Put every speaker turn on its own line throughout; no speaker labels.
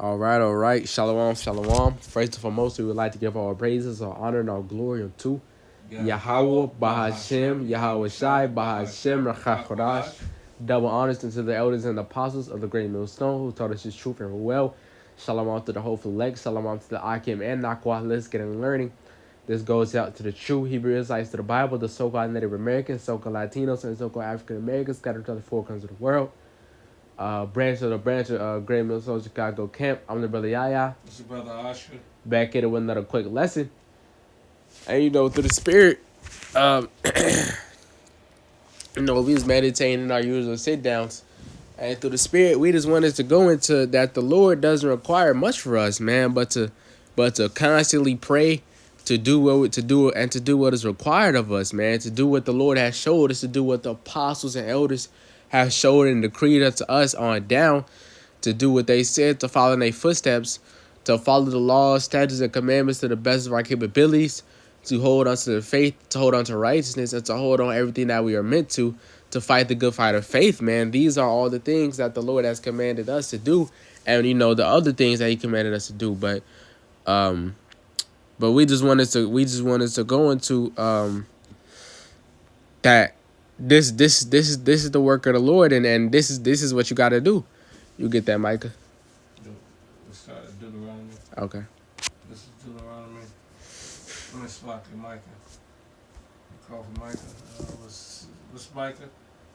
All right. Shalom, shalom. First and foremost, we would like to give our praises, our honor, and our glory unto Yahweh, Bahashem, Yahweh Shai, Bahashem, Rachakodash. Double honors unto the elders and apostles of the great millstone who taught us his truth and well. Shalom to the hopeful elect. Shalom to the Akim and Nakwa. Let's get in learning. This goes out to the true Hebrew Israelites to the Bible, the so-called Native Americans, so-called Latinos, and so-called African Americans scattered to the four corners of the world. Branch of Great Minnesota Chicago Camp. I'm the brother Yaya.
It's your brother Asher.
Back at it with another quick lesson. And through the spirit, we was meditating in our usual sit downs. And through the spirit, we just wanted to go into that the Lord doesn't require much for us, man, but to constantly pray, to do what is required of us, man, to do what the Lord has showed us, to do what the apostles and elders have showed and decreed unto us on down, to do what they said, to follow in their footsteps, to follow the laws, statutes, and commandments to the best of our capabilities, to hold on to the faith, to hold on to righteousness, and to hold on everything that we are meant to fight the good fight of faith, man. These are all the things that the Lord has commanded us to do, and the other things that He commanded us to do. But we just wanted to go into that. This is the work of the Lord, and this is what you got to do. You get that, Micah?
We started Deuteronomy.
Okay.
This is Deuteronomy. Let me spot the Micah. Call for Micah. Was Micah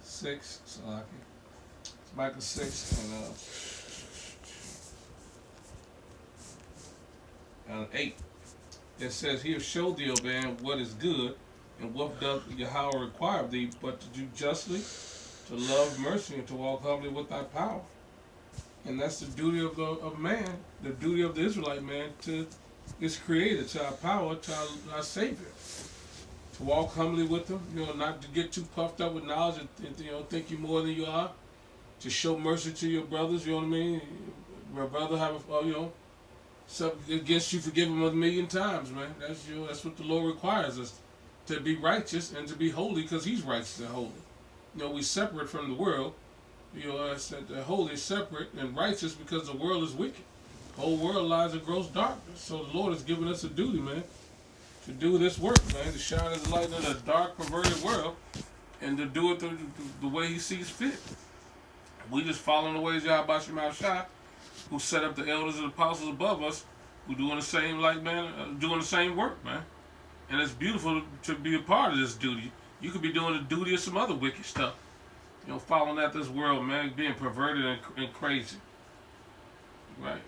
6? Salaki. It's Micah 6 and 8. It says, "He has showed thee, O man, what is good, and what doth Yahweh require of thee, but to do justly, to love mercy, and to walk humbly with thy power." And that's the duty of man, the duty of the Israelite man to his creator, to our power, to our Savior. To walk humbly with him, not to get too puffed up with knowledge and think you're more than you are. To show mercy to your brothers, you know what I mean? Your brother have something against you, forgive him 1,000,000 times, man. That's what the Lord requires us, to be righteous and to be holy, because He's righteous and holy. We separate from the world. I said the holy is separate and righteous because the world is wicked. The whole world lies in gross darkness. So the Lord has given us a duty, man, to do this work, man, to shine His light in a dark, perverted world, and to do it the way He sees fit. We just following the ways of Yahweh Shem Shai, who set up the elders and apostles above us, who doing the same doing the same work, man. And it's beautiful to be a part of this duty. You could be doing the duty of some other wicked stuff. Following after this world, man, being perverted and crazy. Right.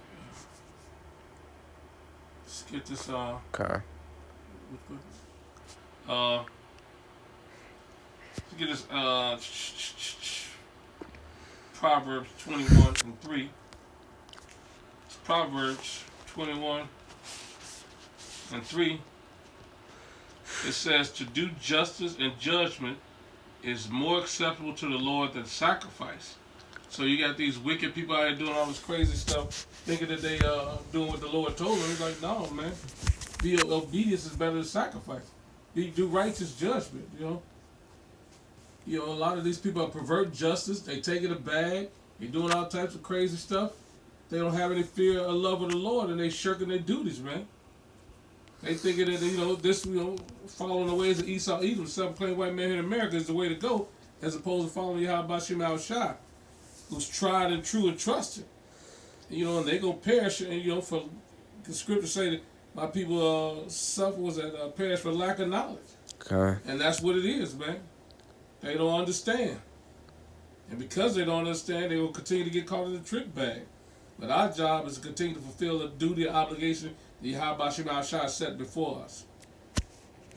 Let's get this,
Okay.
Let's get this, Proverbs 21 and 3. It's Proverbs 21 and 3. It says, "To do justice and judgment is more acceptable to the Lord than sacrifice." So you got these wicked people out here doing all this crazy stuff, thinking that they doing what the Lord told them. He's like, no, man. Obedience is better than sacrifice. Do righteous judgment, a lot of these people pervert justice. They take it a bag. They doing all types of crazy stuff. They don't have any fear or love of the Lord, and they shirking their duties, man. They thinking that, following the ways of Esau, Edom, self-proclaimed white man here in America is the way to go, as opposed to following Yahweh Shem Shai, who's tried and true and trusted. And they gonna perish, for the scripture say that my people perish for lack of knowledge.
Okay.
And that's what it is, man. They don't understand. And because they don't understand, they will continue to get caught in the trick bag. But our job is to continue to fulfill the duty and obligation that Yahweh Shem Shai set before us.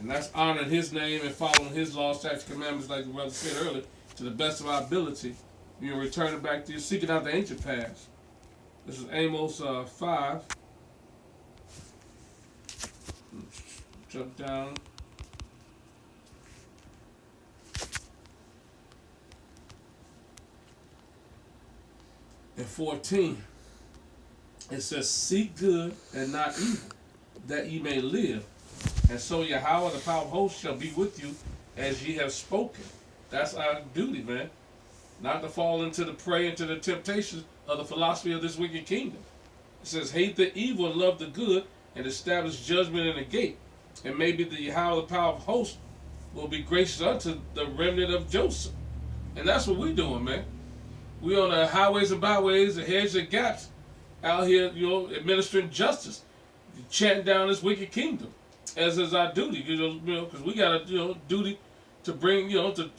And that's honoring His name and following His laws, statutes, commandments, like the brother said earlier, to the best of our ability. Returning back to seeking out the ancient paths. This is Amos 5. Jump down. In 14, it says, "Seek good and not evil, that ye may live. And so Yahweh, the power of hosts, shall be with you as ye have spoken." That's our duty, man. Not to fall into the prey, into the temptations of the philosophy of this wicked kingdom. It says, hate the evil and love the good, and establish judgment in the gate. And maybe the Yahweh, the power of hosts, will be gracious unto the remnant of Joseph. And that's what we're doing, man. We on the highways and byways, the hedges and gaps, out here, administering justice, chanting down this wicked kingdom, as is our duty, because we got a duty to bring, to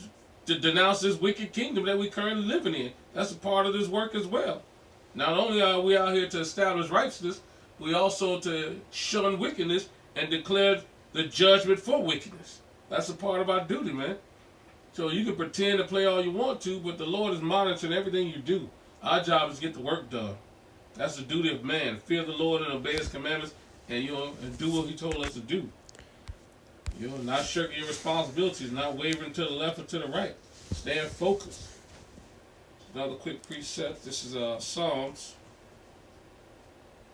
denounce this wicked kingdom that we currently living in. That's a part of this work as well. Not only are we out here to establish righteousness, we also to shun wickedness and declare the judgment for wickedness. That's a part of our duty, man. So you can pretend to play all you want to, but the Lord is monitoring everything you do. Our job is to get the work done. That's the duty of man. Fear the Lord and obey His commandments, and and do what He told us to do. Not shirking your responsibilities, not wavering to the left or to the right. Staying focused. Another quick precept. This is Psalms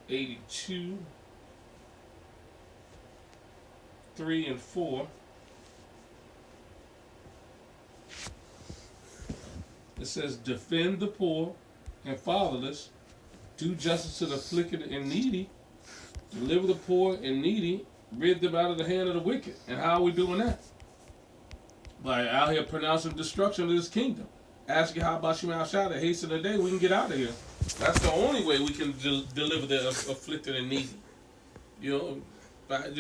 82, 3 and 4. It says, defend the poor and fatherless, do justice to the afflicted and needy, deliver the poor and needy, rid them out of the hand of the wicked. And how are we doing that? By out here pronouncing destruction of this kingdom. Asking how about Shema Shah to hasten the day we can get out of here. That's the only way we can deliver the afflicted and needy. By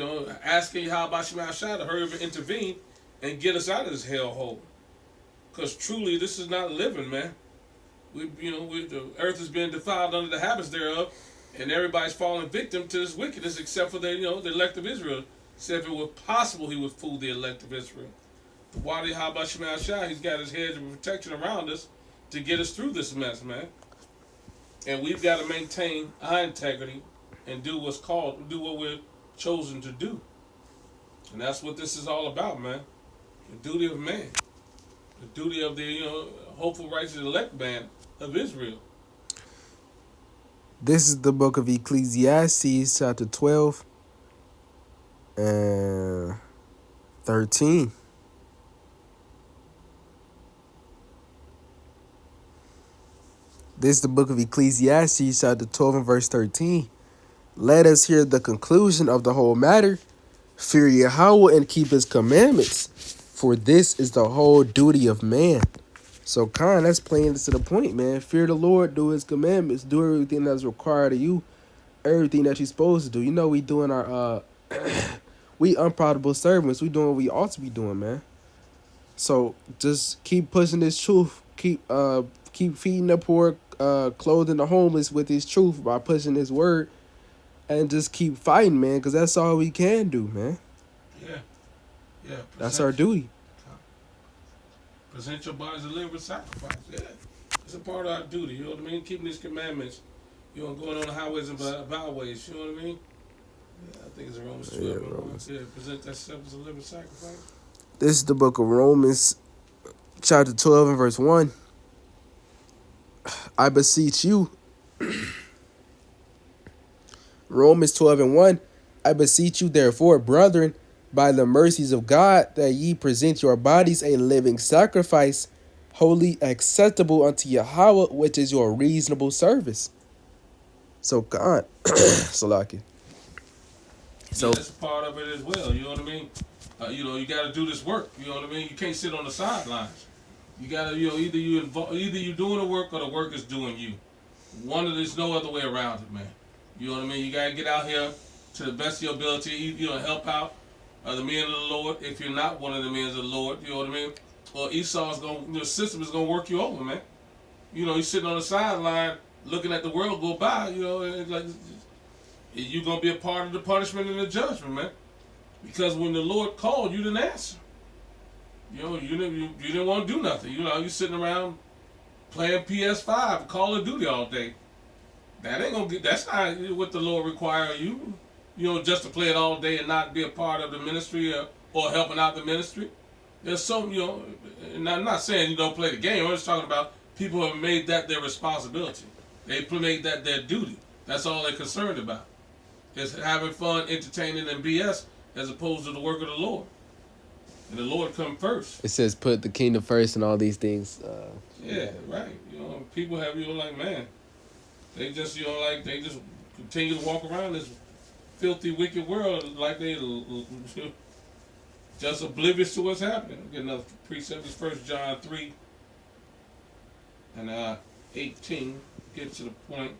asking how about Shema Shah to hurry up and intervene and get us out of this hellhole. Because truly, this is not living, man. The earth has been defiled under the habits thereof, and everybody's falling victim to this wickedness, except for the elect of Israel. Said if it were possible, He would fool the elect of Israel. The Wadi Haba Shema Shah, He's got His hedge of protection around us to get us through this mess, man. And we've got to maintain our integrity and do what we're chosen to do. And that's what this is all about, man. The duty of man. The duty of the hopeful, righteous, elect man of Israel.
This is the book of Ecclesiastes, chapter 12 and 13. This is the book of Ecclesiastes, chapter 12 and verse 13. Let us hear the conclusion of the whole matter. Fear Yahweh and keep His commandments, for this is the whole duty of man. So, that's plain to the point, man. Fear the Lord, do His commandments, do everything that's required of you, everything that you're supposed to do. We doing our, we unprofitable servants. We doing what we ought to be doing, man. So, just keep pushing this truth. Keep feeding the poor, clothing the homeless with His truth by pushing His word, and just keep fighting, man, because that's all we can do, man.
Yeah.
That's our duty.
Present your bodies a living sacrifice. Yeah, it's a part of our duty. You know what I mean? Keeping these commandments. Going on the highways and byways. You know what I mean? Yeah, I think it's Romans 12.
Yeah, Romans.
Present that self as a living sacrifice.
This is the book of Romans, chapter 12 and verse 1. I beseech you. Romans 12 and 1. I beseech you, therefore, brethren, by the mercies of God, that ye present your bodies a living sacrifice, wholly acceptable unto Yahweh, which is your reasonable service. So, God, Salaki.
So that's part of it as well. You know what I mean? You got to do this work. You know what I mean? You can't sit on the sidelines. You got to, either you doing the work or the work is doing you. There's no other way around it, man. You know what I mean? You got to get out here to the best of your ability. Help out the men of the Lord. If you're not one of the men of the Lord, you know what I mean? Or Esau's system is gonna work you over, man. You're sitting on the sideline looking at the world go by. And you're gonna be a part of the punishment and the judgment, man. Because when the Lord called, you didn't answer. You didn't want to do nothing. You're sitting around playing PS5, Call of Duty all day. That's not what the Lord requires of you. Just to play it all day and not be a part of the ministry or helping out the ministry. There's some, and I'm not saying you don't play the game. I'm just talking about people who have made that their responsibility. They made that their duty. That's all they're concerned about. Is having fun, entertaining, and BS as opposed to the work of the Lord. And the Lord come first.
It says put the kingdom first and all these things.
Yeah, right. People have, man, they just, they just continue to walk around this filthy, wicked world like they just oblivious to what's happening. Get another precept. Is 1 John 3 and 18. Get to the point.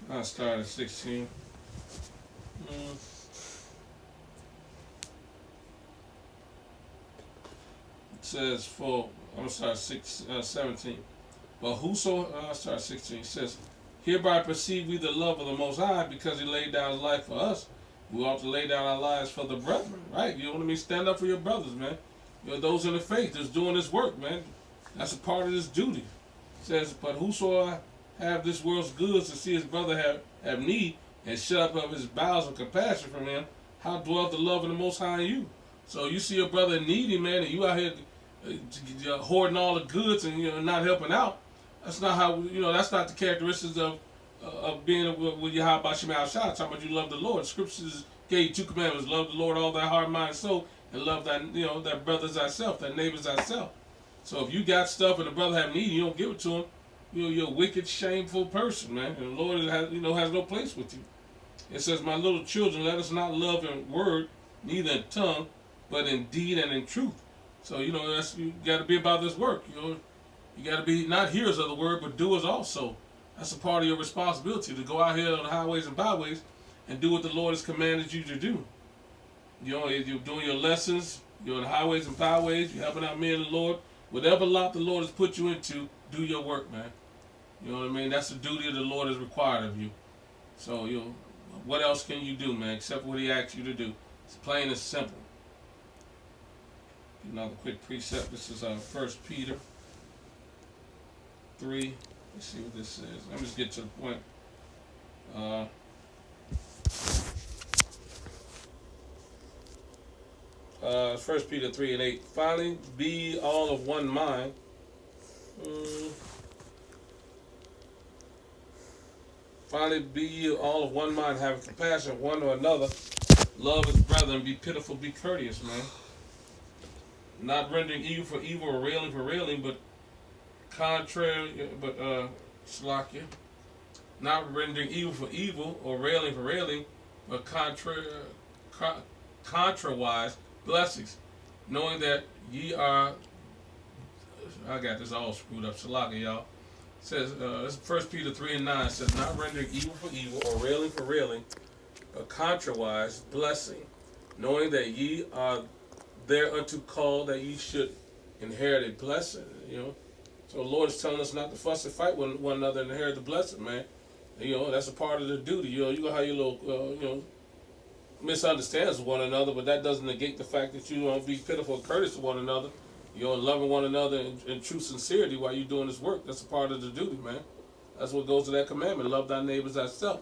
I'll start at 16. It says, I'm going to start 17. But whoso, I'll start 16. It says, hereby perceive we the love of the Most High, because he laid down his life for us. We ought to lay down our lives for the brethren, right? You know what I mean? Stand up for your brothers, man. You know, those in the faith that's doing this work, man. That's a part of this duty. It says, but whoso have this world's goods to see his brother have need, and shut up of his bowels of compassion from him, how dwelleth the love of the Most High in you? So you see your brother needy, man, and you out here hoarding all the goods and not helping out. That's not how that's not the characteristics of being with Yahweh Shema Shah. Talking about you love the Lord. Scriptures gave you 2 commandments: love the Lord all thy heart, mind, and soul, and love that brother as thyself, that neighbor as thyself. So if you got stuff and the brother have need, you don't give it to him. You're a wicked, shameful person, man. And the Lord has no place with you. It says, my little children, let us not love in word, neither in tongue, but in deed and in truth. So you got to be about this work. You got to be not hearers of the word, but doers also. That's a part of your responsibility, to go out here on the highways and byways and do what the Lord has commanded you to do. You're doing your lessons. You're on the highways and byways. You're helping out men of the Lord. Whatever lot the Lord has put you into, do your work, man. You know what I mean? That's the duty the Lord has required of you. So, what else can you do, man, except what he asks you to do? It's plain and simple. Another quick precept. This is 1 Peter 3. Let's see what this says. Let me just get to the point. 1 Peter 3 and 8. Finally, be all of one mind. Finally, be ye all of one mind, having compassion one to another. Love his brethren, be pitiful, be courteous, man. Not rendering evil for evil or railing for railing, but Slakia. Not rendering evil for evil or railing for railing, but contrawise blessings, knowing that ye are. I got this all screwed up. Slakia, y'all. It says, this is 1 Peter 3 and 9 says, not rendering evil for evil or railing for railing, but contrawise blessing, knowing that ye are thereunto called, that ye should inherit a blessing. So the Lord is telling us not to fuss and fight one another and inherit the blessing, man. That's a part of the duty. You gonna have your little misunderstands with one another, but that doesn't negate the fact that you don't be pitiful and courteous to one another. Loving one another in true sincerity while you're doing this work. That's a part of the duty, man. That's what goes to that commandment. Love thy neighbors as thyself.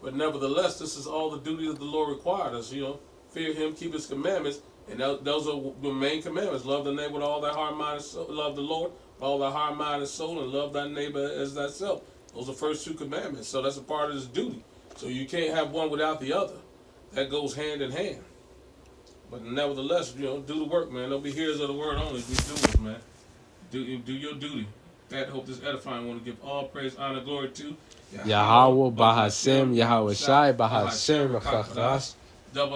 But nevertheless, this is all the duty that the Lord required us. Fear him, keep his commandments. And those are the main commandments. Love the neighbor with all thy heart, mind, and soul. Love the Lord with all thy heart, mind, and soul. And love thy neighbor as thyself. Those are the first 2 commandments. So that's a part of this duty. So you can't have one without the other. That goes hand in hand. But nevertheless, do the work, man. Don't be hearers of the word only. Be doers, man. Do your duty. That hope this edifying. I want to give all praise, honor, glory to
Yahweh Bahashem, Yahweh Shai Bahashem,
double